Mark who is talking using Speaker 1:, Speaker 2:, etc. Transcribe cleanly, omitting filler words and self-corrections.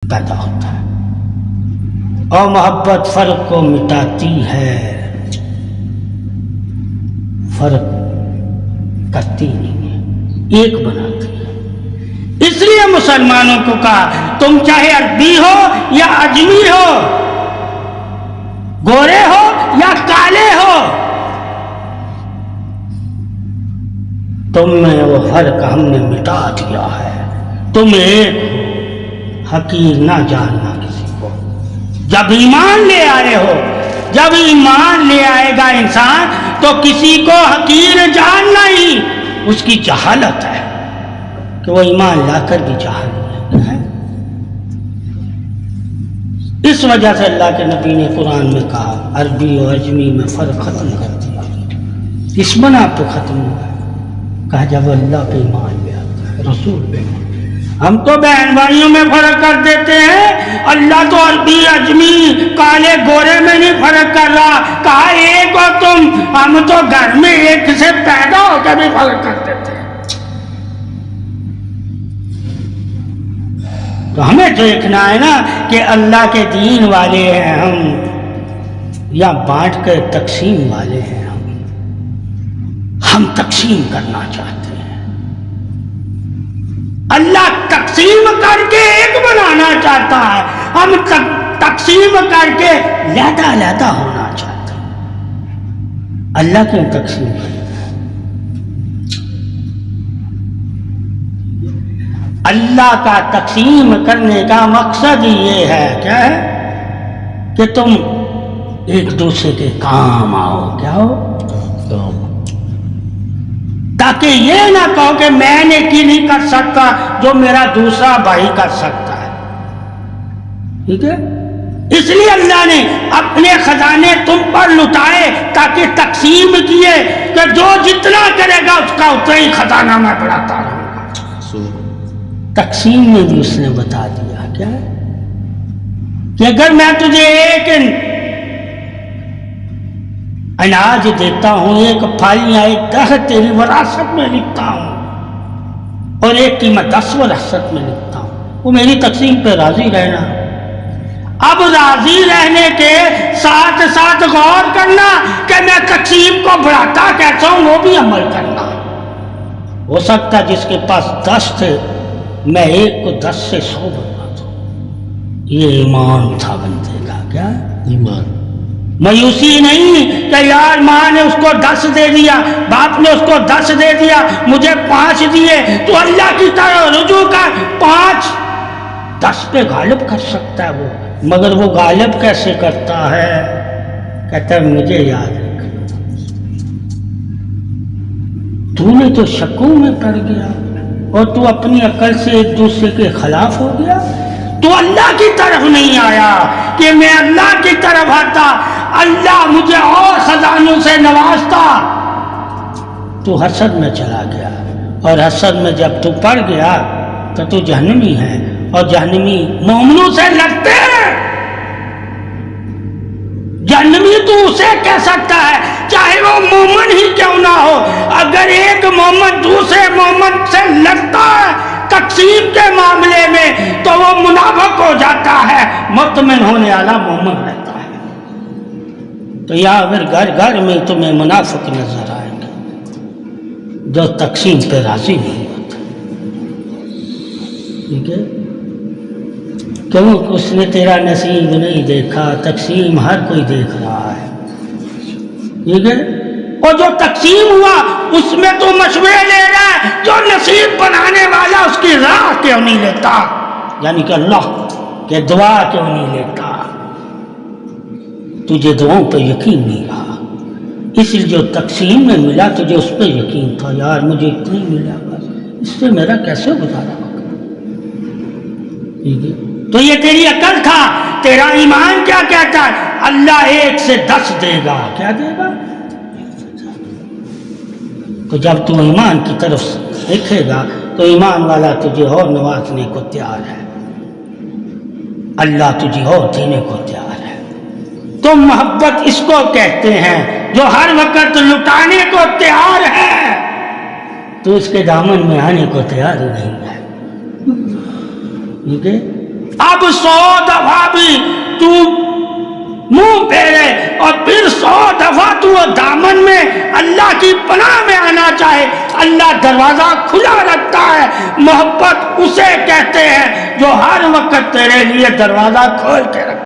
Speaker 1: پیدا ہوتا ہے، اور محبت فرق کو مٹاتی ہے، فرق کرتی نہیں ہے، ایک بناتی ہے۔ اس لیے مسلمانوں کو کہا تم چاہے عربی ہو یا اجمی ہو، گورے ہو یا کالے ہو، تم میں وہ فرق ہم نے مٹا دیا ہے، تم ایک حقیر نہ جاننا کسی کو۔ جب ایمان لے آئے ہو، جب ایمان لے آئے گا انسان تو کسی کو حقیر جاننا ہی اس کی جہالت ہے کہ وہ ایمان لا کر بھی جاہل ہے۔ اس وجہ سے اللہ کے نبی نے قرآن میں کہا عربی و اجمی میں فرق ختم کر دیا۔ کس بنا پہ ختم ہوا؟ کہا جب اللہ پہ ایمان لے آتا ہے، رسول پہ ایمان۔ ہم تو بہن بھائیوں میں فرق کر دیتے ہیں، اللہ تو عربی اجمی کالے گورے میں نہیں فرق کر رہا، کہا ایک ہو تم، ہم تو گھر میں ایک سے پیدا ہو کے بھی فرق کر دیتے ہیں۔ تو ہمیں دیکھنا ہے نا کہ اللہ کے دین والے ہیں ہم یا بانٹ کے تقسیم والے ہیں ہم تقسیم کرنا چاہتے ہیں، اللہ تقسیم کر کے ایک بنانا چاہتا ہے، ہم تقسیم کر کے علیحدہ ہونا چاہتے ہیں۔ اللہ کیوں تقسیم کرتا ہے؟ اللہ کا تقسیم کرنے کا مقصد یہ ہے کیا ہے کہ تم ایک دوسرے کے کام آؤ، کیا ہو؟ تاکہ یہ نہ کہو کہ میں نے کی نہیں کر سکتا جو میرا دوسرا بھائی کر سکتا ہے، ٹھیک ہے؟ اس لیے اللہ نے اپنے خزانے تم پر لٹائے تاکہ تقسیم کیے کہ جو جتنا کرے گا اس کا اتنا ہی خزانہ میں بڑھاتا رہوں گا۔ تقسیم میں بھی اس نے بتا دیا کیا ہے کہ اگر میں تجھے ایک اناج دیتا ہوں، ایک پھل یا ایک درخت تیری وراثت میں لکھتا ہوں اور ایک کی میں 10 وراثت میں لکھتا ہوں، وہ میری تقسیم پہ راضی رہنا۔ اب راضی رہنے کے ساتھ ساتھ غور کرنا کہ میں تقسیم کو بڑھاتا کیسا ہوں، وہ بھی عمل کرنا۔ ہو سکتا ہے جس کے پاس 10 تھے میں ایک کو 10 سے 100 بنا دوں، یہ ایمان تھا بندے کا، کیا ایمان؟ مایوسی نہیں کہ یار ماں نے اس کو 10 دے دیا، باپ نے اس کو 10 دے دیا، مجھے 5 دیے، تو اللہ کی طرح رجوع کر، 5 10 پہ غالب کر سکتا ہے وہ، مگر وہ غالب کیسے کرتا ہے؟ کہتا ہے مجھے یاد رکھنا، تو نے تو شکوں میں پڑ گیا اور تو اپنی عقل سے ایک دوسرے کے خلاف ہو گیا، تو اللہ کی طرف نہیں آیا کہ میں اللہ کی طرف آتا، اللہ مجھے اور خزانوں سے نوازتا، تو حسد میں چلا گیا، اور حسد میں جب تو پڑ گیا تو جہنمی ہے، اور جہنمی مومنوں سے لڑتے ہیں۔ جہنمی تو اسے کہہ سکتا ہے چاہے وہ مومن ہی کیوں نہ ہو، اگر ایک مومن دوسرے مومن سے لڑتا ہے تقسیم کے معاملے میں تو وہ منافق ہو جاتا ہے، مطمئن ہونے والا مومن رہتا ہے۔ تو یا اگر گھر گھر میں تمہیں منافق نظر آئیں گے جو تقسیم پہ راضی نہیں ہوتا، ٹھیک ہے؟ کیوں؟ اس نے تیرا نصیب نہیں دیکھا، تقسیم ہر کوئی دیکھ رہا ہے، ٹھیک ہے؟ اور جو تقسیم ہوا اس میں تو مشورے لے رہا ہے، جو نصیب بنانے والا اس کی راہ کیوں نہیں لیتا، یعنی کہ اللہ کہ دعا کیوں نہیں لیتا؟ تجھے دعاؤں پہ یقین نہیں رہا، اس لیے جو تقسیم میں ملا تجھے اس پہ یقین تھا، یار مجھے اتنا ہی ملا بس، اس سے میرا کیسے گزارا ہوگا، ٹھیک ہے؟ تو یہ تیری عقل تھا، تیرا ایمان کیا کہتا ہے؟ اللہ 1 سے 10 دے گا، کیا دے گا؟ تو جب تو ایمان کی طرف دیکھے گا تو ایمان والا تجھے اور نوازنے کو تیار ہے، اللہ تجھے اور دینے کو تیار ہے۔ تو محبت اس کو کہتے ہیں جو ہر وقت لٹانے کو تیار ہے تو اس کے دامن میں آنے کو تیار ہی نہیں ہے، ٹھیک ہے؟ اب 100 دفعہ بھی تو منہ پھیرے اور پھر 100 دفعہ تو دامن میں اللہ کی پناہ میں آنا چاہے، اللہ دروازہ کھلا رکھتا ہے۔ محبت اسے کہتے ہیں جو ہر وقت تیرے لیے دروازہ کھول کے رکھتا ہے۔